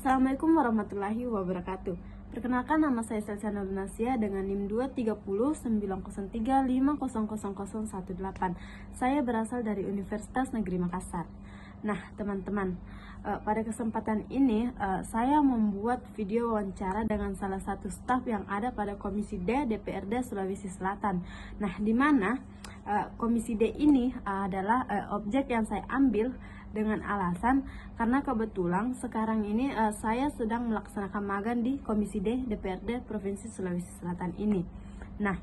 Assalamualaikum warahmatullahi wabarakatuh. Perkenalkan, nama saya Selsiana Lunasia dengan NIM 23090350018. Saya berasal dari Universitas Negeri Makassar. Nah, teman-teman, pada kesempatan ini saya membuat video wawancara dengan salah satu staf yang ada pada Komisi D DPRD Sulawesi Selatan. Nah, di mana Komisi D ini adalah objek yang saya ambil dengan alasan karena kebetulan sekarang ini saya sedang melaksanakan magang di Komisi D DPRD Provinsi Sulawesi Selatan ini. Nah,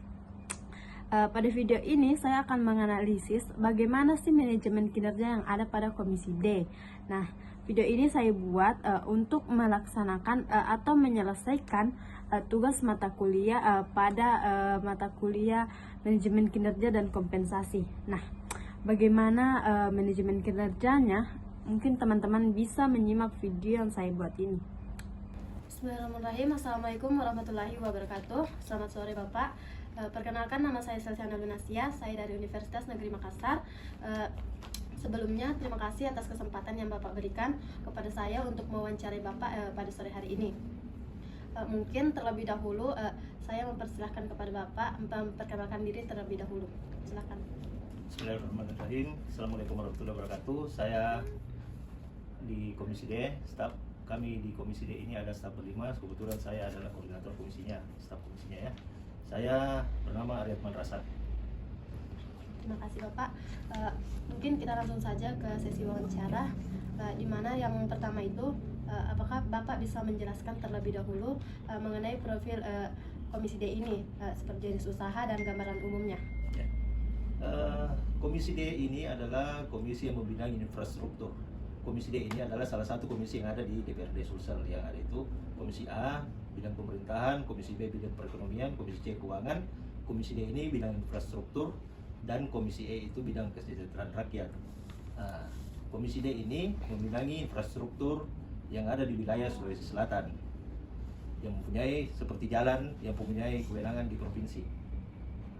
pada video ini saya akan menganalisis bagaimana sih manajemen kinerja yang ada pada Komisi D. Nah, video ini saya buat untuk melaksanakan atau menyelesaikan tugas mata kuliah pada mata kuliah manajemen kinerja dan kompensasi. Nah, bagaimana manajemen kinerjanya? Mungkin teman-teman bisa menyimak video yang saya buat ini. Bismillahirrahmanirrahim. Assalamualaikum warahmatullahi wabarakatuh. Selamat sore Bapak. Perkenalkan, nama saya Selsiana Lunasia. Saya dari Universitas Negeri Makassar. Sebelumnya terima kasih atas kesempatan yang Bapak berikan kepada saya untuk mewawancarai Bapak pada sore hari ini. Mungkin terlebih dahulu saya mempersilahkan kepada Bapak memperkenalkan diri terlebih dahulu. Silakan. Bismillahirrahmanirrahim. Assalamualaikum warahmatullahi wabarakatuh. Saya di Komisi D, staf kami di Komisi D ini ada staf berlima. Kebetulan saya adalah koordinator komisinya, staf komisinya ya. Saya bernama Aryatman Rasad. Terima kasih Bapak. Mungkin kita langsung saja ke sesi wawancara, di mana yang pertama itu apakah Bapak bisa menjelaskan terlebih dahulu mengenai profil Komisi D ini, seperti jenis usaha dan gambaran umumnya. Ya. Komisi D ini adalah komisi yang membina infrastruktur. Komisi D ini adalah salah satu komisi yang ada di DPRD Sulsel. Yang ada itu Komisi A bidang pemerintahan, Komisi B bidang perekonomian, Komisi C keuangan, Komisi D ini bidang infrastruktur, dan Komisi E itu bidang kesejahteraan rakyat. Komisi D ini membidangi infrastruktur yang ada di wilayah Sulawesi Selatan, yang mempunyai seperti jalan, yang mempunyai kewenangan di provinsi.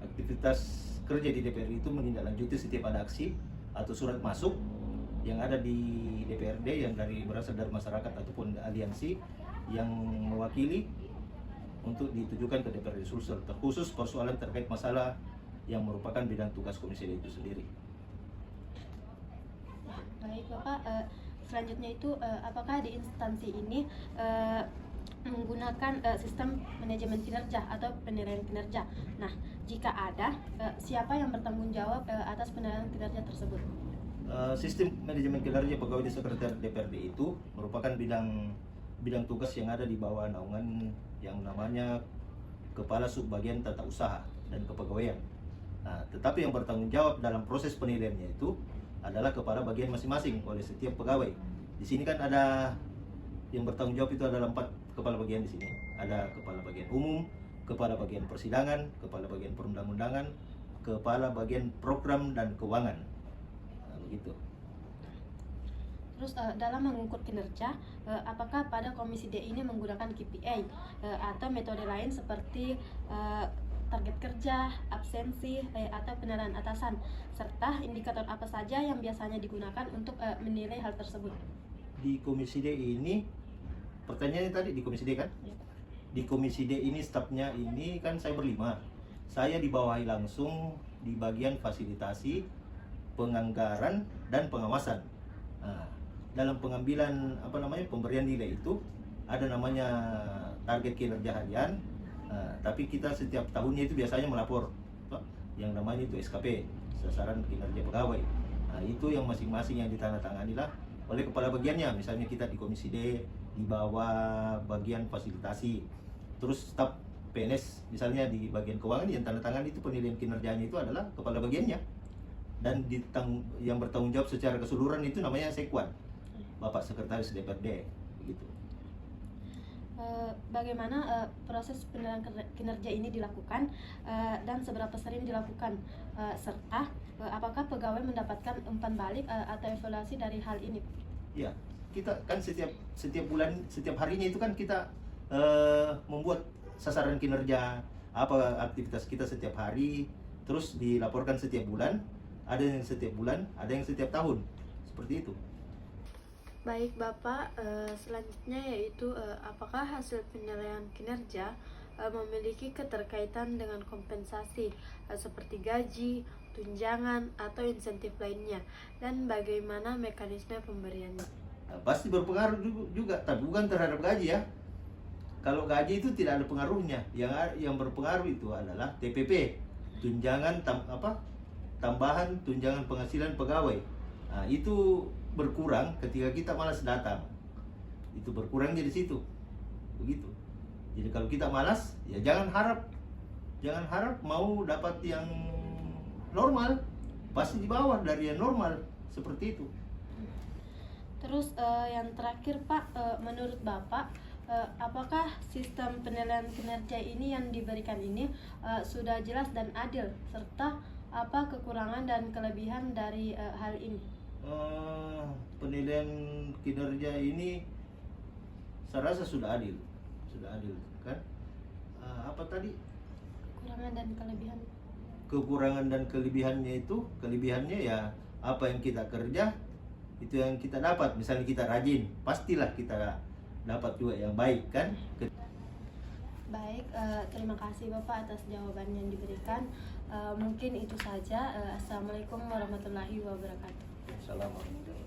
Aktivitas kerja di DPR itu menindaklanjuti setiap ada aksi atau surat masuk yang ada di DPRD yang berasal dari masyarakat ataupun aliansi yang mewakili untuk ditujukan ke DPRD Sulsel, terkhusus persoalan terkait masalah yang merupakan bidang tugas Komisi D itu sendiri. Baik Bapak, selanjutnya itu apakah di instansi ini menggunakan sistem manajemen kinerja atau penilaian kinerja? Nah, jika ada, siapa yang bertanggung jawab atas penilaian kinerja tersebut? Sistem manajemen kinerja pegawai di sekretariat DPRD itu merupakan bidang tugas yang ada di bawah naungan yang namanya Kepala Subbagian Tata Usaha dan Kepegawaian. Tetapi yang bertanggung jawab dalam proses penilaiannya itu adalah kepala bagian masing-masing oleh setiap pegawai. Di sini kan ada yang bertanggung jawab itu adalah 4 kepala bagian di sini. Ada kepala bagian umum, kepala bagian persidangan, kepala bagian perundang-undangan, kepala bagian program dan keuangan. Begitu. Terus dalam mengukur kinerja, apakah pada Komisi D ini menggunakan KPI atau metode lain seperti target kerja, absensi, atau penilaian atasan, serta indikator apa saja yang biasanya digunakan untuk menilai hal tersebut? Di Komisi D ini, pertanyaannya tadi di Komisi D kan? Ya. Di Komisi D ini stafnya ini kan saya berlima. Saya dibawahi langsung di bagian fasilitasi, penganggaran, dan pengawasan. Dalam pengambilan pemberian nilai itu ada namanya target kinerja harian. Tapi kita setiap tahunnya itu biasanya melapor yang namanya itu SKP, sasaran kinerja pegawai. Itu yang masing-masing yang ditandatangani lah oleh kepala bagiannya. Misalnya kita di Komisi D di bawah bagian fasilitasi, terus staf PNS misalnya di bagian keuangan yang tanda tangan itu penilaian kinerjanya itu adalah kepala bagiannya, dan yang bertanggung jawab secara keseluruhan itu namanya Sekwan, Bapak Sekretaris DPRD begitu. Bagaimana proses penilaian kinerja ini dilakukan dan seberapa sering dilakukan, serta apakah pegawai mendapatkan umpan balik atau evaluasi dari hal ini? Ya, kita kan setiap bulan, setiap harinya itu kan kita membuat sasaran kinerja, apa aktivitas kita setiap hari, terus dilaporkan setiap bulan. Ada yang setiap bulan, ada yang setiap tahun, seperti itu. Baik Bapak, selanjutnya yaitu apakah hasil penilaian kinerja memiliki keterkaitan dengan kompensasi seperti gaji, tunjangan, atau insentif lainnya, dan bagaimana mekanisme pemberiannya? Nah, pasti berpengaruh juga, tapi bukan terhadap gaji ya. Kalau gaji itu tidak ada pengaruhnya. Yang berpengaruh itu adalah TPP, tunjangan tambahan tunjangan penghasilan pegawai. Nah, itu berkurang ketika kita malas datang. Itu berkurangnya di situ. Begitu. Jadi kalau kita malas, ya jangan harap mau dapat yang normal. Pasti di bawah dari yang normal, seperti itu. Terus yang terakhir Pak, menurut Bapak, apakah sistem penilaian kinerja ini yang diberikan ini sudah jelas dan adil, serta apa kekurangan dan kelebihan dari hal ini? Penilaian kinerja ini saya rasa sudah adil kan. Apa tadi Kekurangan dan kelebihan. kekurangan dan kelebihannya ya apa yang kita kerja itu yang kita dapat. Misalnya kita rajin, pastilah kita dapat juga yang baik kan. Baik, terima kasih Bapak atas jawaban yang diberikan. Mungkin itu saja. Assalamualaikum warahmatullahi wabarakatuh. Assalamualaikum.